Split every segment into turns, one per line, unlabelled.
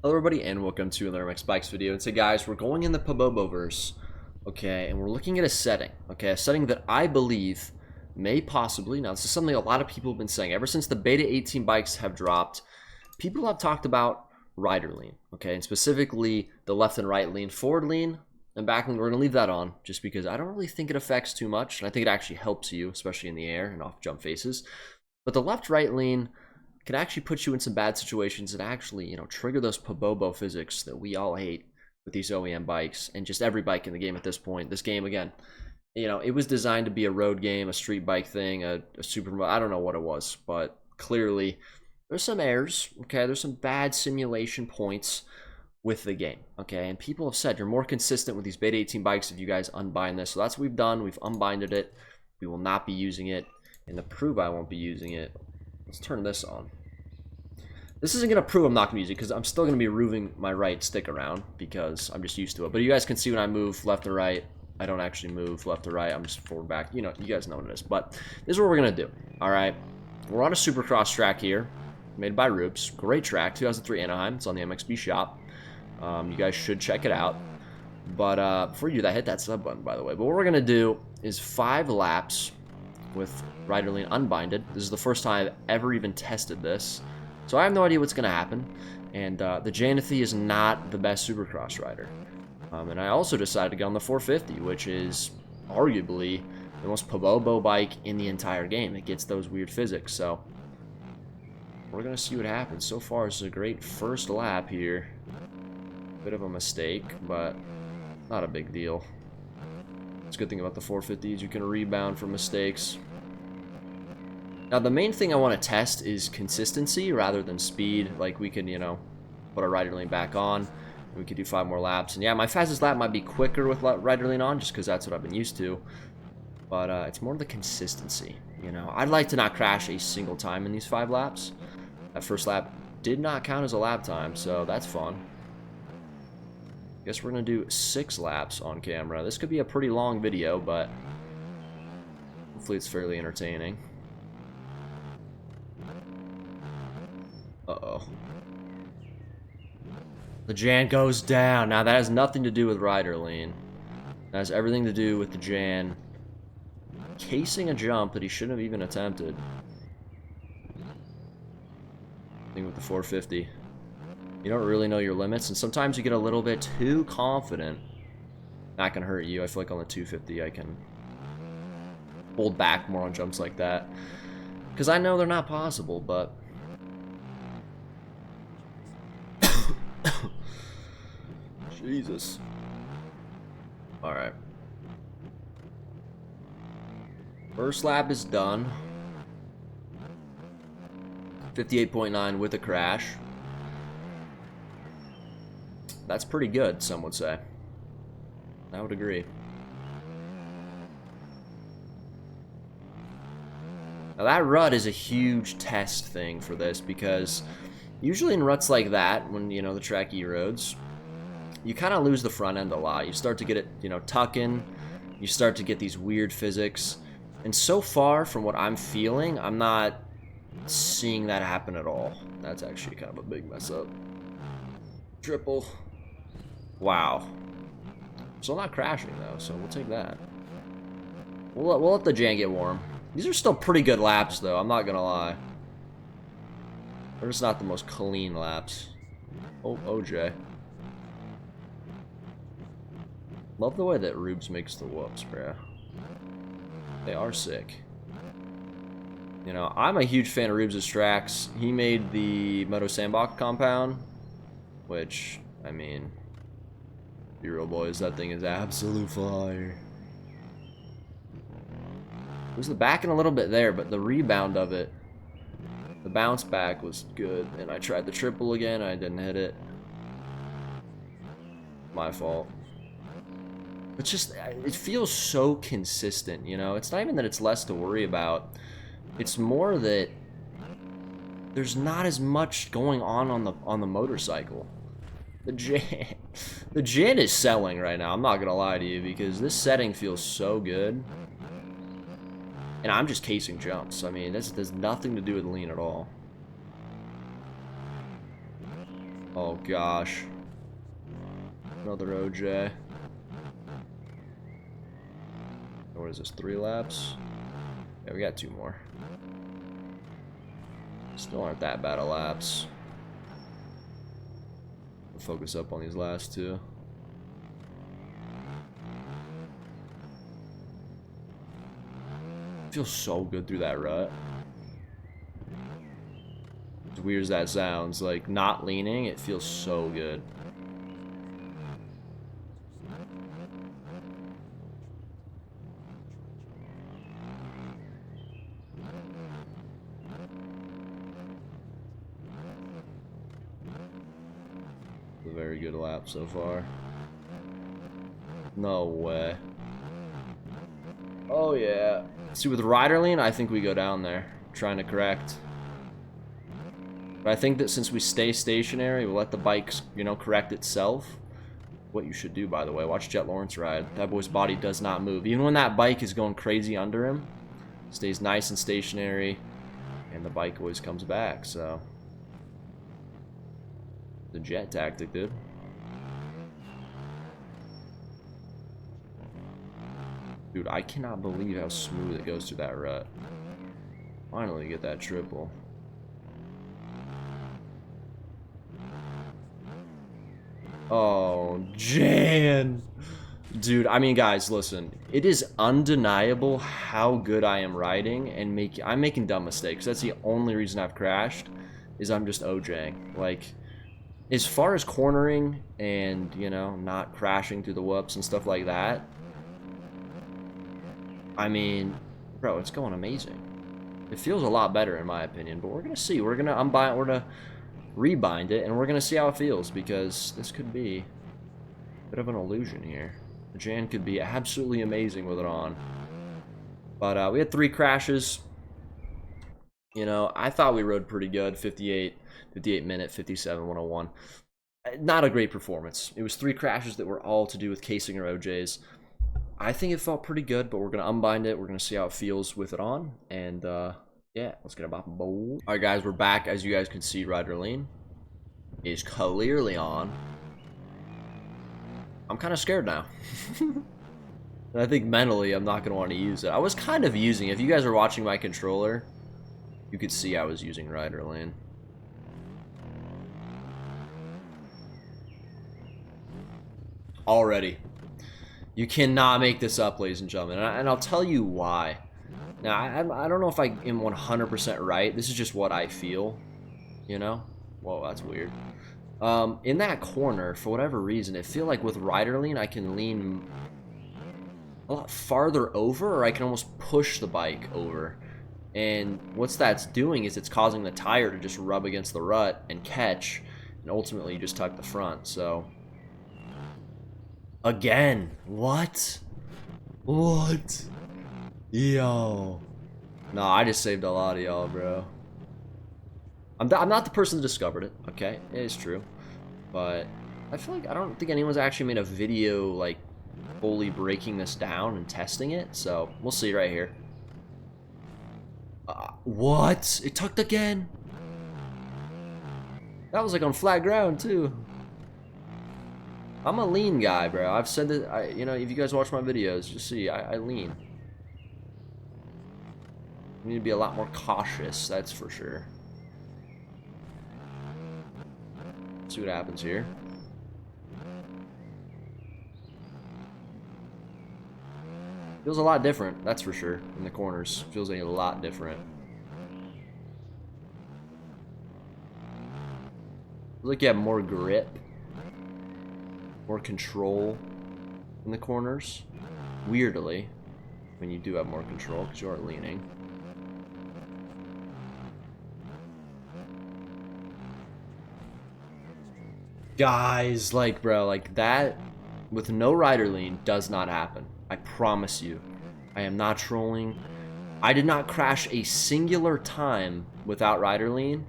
Hello everybody and welcome to another MX Bikes video. And so guys, we're going in the Paboboverse, okay, and we're looking at a setting, okay, a setting that I believe may possibly, now this is something a lot of people have been saying, ever since the Beta 18 bikes have dropped, people have talked about rider lean, okay, and specifically the left and right lean, forward lean, and back lean. We're going to leave that on just because I don't really think it affects too much, and I think it actually helps you, especially in the air and off jump faces. But the left-right lean can actually put you in some bad situations and actually, trigger those Pabobo physics that we all hate with these OEM bikes and just every bike in the game at this point. This game, again, it was designed to be a road game, a street bike thing, a super, I don't know what it was, but clearly there's some errors, okay? There's some bad simulation points with the game, okay? And people have said you're more consistent with these Beta 18 bikes if you guys unbind this. So that's what we've done. We've unbinded it. We will not be using it. And to prove I won't be using it, let's turn this on. This isn't going to prove I'm not going to use it because I'm still going to be moving my right stick around because I'm just used to it. But you guys can see when I move left or right, I don't actually move left or right. I'm just forward back. You guys know what it is. But this is what we're going to do. All right. We're on a Supercross track here made by Rubes. Great track. 2003 Anaheim. It's on the MXB shop. You guys should check it out. But before you do that, hit that sub button, by the way. But what we're going to do is 5 laps with rider lean unbinded. This is the first time I've ever even tested this. So I have no idea what's going to happen, and the Janathy is not the best Supercross rider. And I also decided to get on the 450, which is arguably the most Pabobo bike in the entire game. It gets those weird physics, so we're going to see what happens. So far, this is a great first lap here. Bit of a mistake, but not a big deal. It's a good thing about the 450 is you can rebound from mistakes. Now, the main thing I want to test is consistency rather than speed. Like, we can, put our rider lean back on. We could do 5 more laps. And yeah, my fastest lap might be quicker with rider lean on just because that's what I've been used to. But it's more the consistency, I'd like to not crash a single time in these 5 laps. That first lap did not count as a lap time, so that's fun. Guess we're going to do 6 laps on camera. This could be a pretty long video, but hopefully it's fairly entertaining. Uh-oh. The Jan goes down. Now, that has nothing to do with rider lean. That has everything to do with the Jan casing a jump that he shouldn't have even attempted. I think with the 450. You don't really know your limits, and sometimes you get a little bit too confident. Not gonna hurt you. I feel like on the 250 I can hold back more on jumps like that. Because I know they're not possible, but Jesus. Alright. First lap is done. 58.9 with a crash. That's pretty good, some would say. I would agree. Now that rut is a huge test thing for this because usually in ruts like that, when, the track E-roads, you kind of lose the front end a lot. You start to get it, tucking. You start to get these weird physics. And so far, from what I'm feeling, I'm not seeing that happen at all. That's actually kind of a big mess up. Triple. Wow. Still not crashing, though, so we'll take that. We'll let the Jan get warm. These are still pretty good laps, though. I'm not going to lie. They're just not the most clean laps. Oh, OJ. Love the way that Rubes makes the whoops, bruh. They are sick. I'm a huge fan of Rubes' tracks. He made the Moto Sandbox compound, which, I mean, be real, boys, that thing is absolute fire. There's the backing a little bit there, but the rebound of it, the bounce back was good. And I tried the triple again, I didn't hit it. My fault. It's just, it feels so consistent, It's not even that it's less to worry about. It's more that there's not as much going on the motorcycle. The Jan is selling right now, I'm not gonna lie to you, because this setting feels so good. And I'm just casing jumps. I mean, this has nothing to do with lean at all. Oh gosh. Another OJ. What is this, 3 laps? Yeah, we got 2 more. Still aren't that bad of laps. We'll focus up on these last 2. Feels so good through that rut. As weird as that sounds, like not leaning, it feels so good. A very good lap so far. No way. Oh yeah. See, with rider lean, I think we go down there, trying to correct. But I think that since we stay stationary, we'll let the bike, you know, correct itself. What you should do, by the way, watch Jet Lawrence ride. That boy's body does not move. Even when that bike is going crazy under him, stays nice and stationary, and the bike always comes back, so. The Jet tactic, dude. Dude, I cannot believe how smooth it goes through that rut. Finally get that triple. Oh, Jan. Dude, I mean, guys, listen. It is undeniable how good I am riding, and I'm making dumb mistakes. That's the only reason I've crashed, is I'm just OJing. Like, as far as cornering and, you know, not crashing through the whoops and stuff like that, I mean, bro, it's going amazing. It feels a lot better in my opinion, but we're gonna see. We're gonna rebind it, and we're gonna see how it feels, because this could be a bit of an illusion here. Jan could be absolutely amazing with it on. But we had 3 crashes. You know, I thought we rode pretty good. 58 minute, 57, 101. Not a great performance. It was 3 crashes that were all to do with casing or OJs. I think it felt pretty good, but we're going to unbind it. We're going to see how it feels with it on. And, yeah, let's get a bop and bowl. All right, guys, we're back. As you guys can see, rider lean is clearly on. I'm kind of scared now. I think mentally I'm not going to want to use it. I was kind of using it. If you guys are watching my controller, you could see I was using rider lean. Already. You cannot make this up, ladies and gentlemen, and I'll tell you why. Now, I don't know if I am 100% right. This is just what I feel, you know? Whoa, that's weird. In that corner, for whatever reason, I feel like with rider lean, I can lean a lot farther over, or I can almost push the bike over. And what's that's doing is it's causing the tire to just rub against the rut and catch, and ultimately you just tuck the front, so... Again, what? What? Yo. No, I just saved a lot of y'all, bro. I'm not the person that discovered it, okay? It is true. But I feel like I don't think anyone's actually made a video, like, fully breaking this down and testing it. So, we'll see right here. What? It tucked again? That was, like, on flat ground, too. I'm a lean guy, bro. I've said that, you know, if you guys watch my videos, you see, I lean. I need to be a lot more cautious, that's for sure. Let's see what happens here. Feels a lot different, that's for sure, in the corners. Feels a lot different. Feels like you have more grip. More control in the corners. Weirdly, when you do have more control, because you are leaning. Guys, like, bro, like that with no rider lean does not happen. I promise you. I am not trolling. I did not crash a singular time without rider lean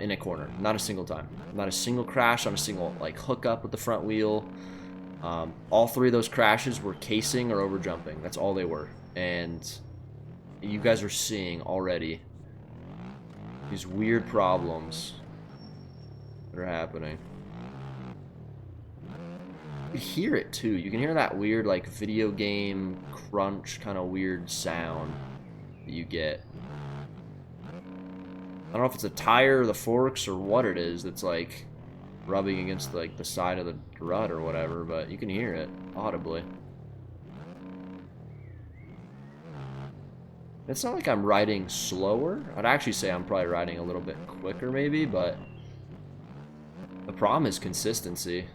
in a corner. Not a single time. Not a single crash, not a single like hookup with the front wheel. All 3 of those crashes were casing or over jumping. That's all they were. And you guys are seeing already these weird problems that are happening. You can hear it too. You can hear that weird like video game crunch kind of weird sound that you get. I don't know if it's a tire, the forks, or what it is that's like rubbing against like the side of the rut or whatever, but you can hear it audibly. It's not like I'm riding slower. I'd actually say I'm probably riding a little bit quicker maybe, but the problem is consistency.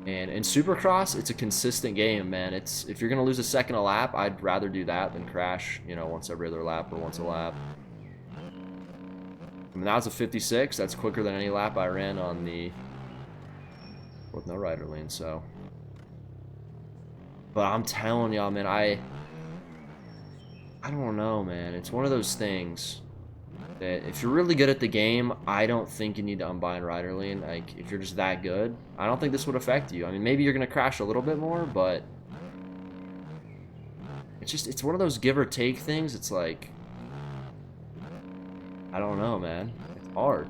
And in Supercross, it's a consistent game, man. It's if you're gonna lose a second a lap, I'd rather do that than crash, you know, once every other lap or once a lap. I mean, that was a 56. That's quicker than any lap I ran on the with no rider lane. So, but I'm telling y'all, man, I don't know, man. It's one of those things that if you're really good at the game, I don't think you need to unbind rider lane. Like, if you're just that good, I don't think this would affect you. I mean, maybe you're going to crash a little bit more, but it's one of those give or take things. It's like, I don't know, man. It's hard.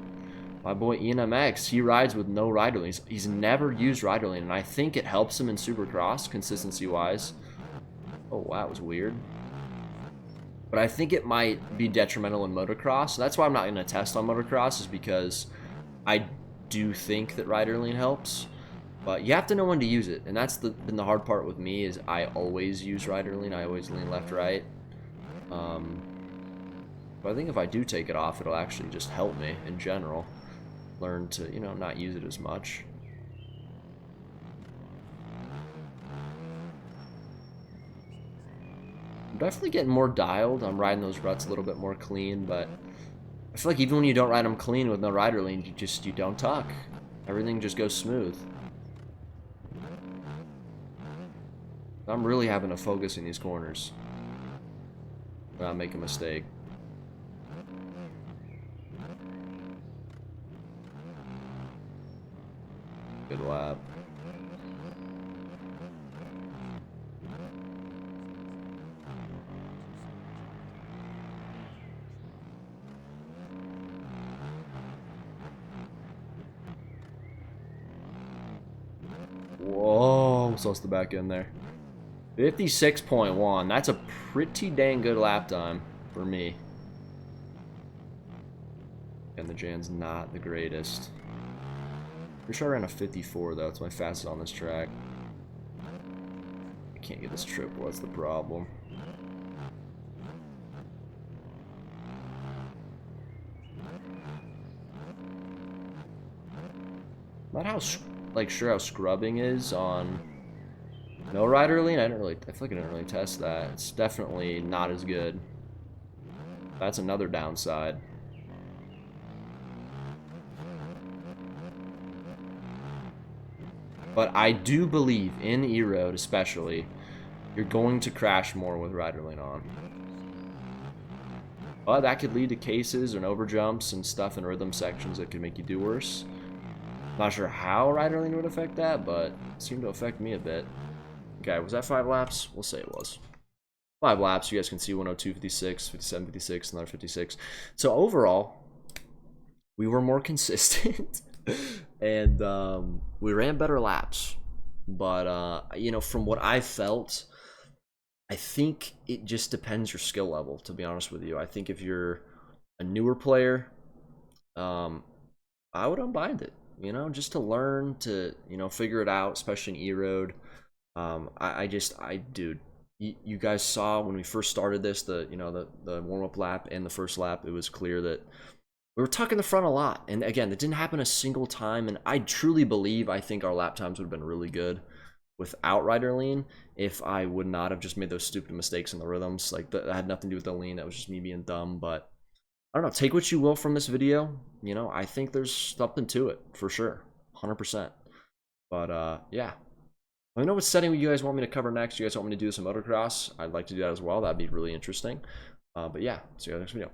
My boy Ian MX, he rides with no rider lane. He's never used rider lane, and I think it helps him in Supercross, consistency-wise. Oh, wow, that was weird. But I think it might be detrimental in motocross. So that's why I'm not going to test on motocross, is because I do think that rider lane helps. But you have to know when to use it. And that's been the hard part with me, is I always use rider lane. I always lean left, right. But I think if I do take it off, it'll actually just help me in general. Learn to, you know, not use it as much. I'm definitely getting more dialed. I'm riding those ruts a little bit more clean, but I feel like even when you don't ride them clean with no rider lane, you don't tuck. Everything just goes smooth. I'm really having to focus in these corners. Not make a mistake. Good lap. Whoa, lost the back end there. 56.1. That's a pretty dang good lap time for me. And the Jan's not the greatest. Pretty sure I ran a 54 though. It's my fastest on this track. I can't get this triple. What's the problem? Not how like sure how scrubbing is on no rider lane. I feel like I didn't really test that. It's definitely not as good. That's another downside. But I do believe in E-Road especially, you're going to crash more with rider lane on. But that could lead to cases and overjumps and stuff in rhythm sections that could make you do worse. Not sure how rider lane would affect that, but it seemed to affect me a bit. Okay, was that 5 laps? We'll say it was. 5 laps, you guys can see 102, 56, 57, 56, another 56. So overall, we were more consistent. And we ran better laps. But, you know, from what I felt, I think it just depends your skill level, to be honest with you. I think if you're a newer player, I would unbind it. You know, just to learn to, you know, figure it out, especially in E-Road. Dude, you guys saw when we first started this, the warm-up lap and the first lap, it was clear that we were tucking the front a lot. And again, it didn't happen a single time. And I truly believe, I think our lap times would have been really good without rider lean if I would not have just made those stupid mistakes in the rhythms. Like, that had nothing to do with the lean. That was just me being dumb. But I don't know, take what you will from this video. You know, I think there's something to it for sure, 100%. But yeah, let me know what setting you guys want me to cover next. You guys want me to do some motocross? I'd like to do that as well. That'd be really interesting. But yeah, see you guys next video.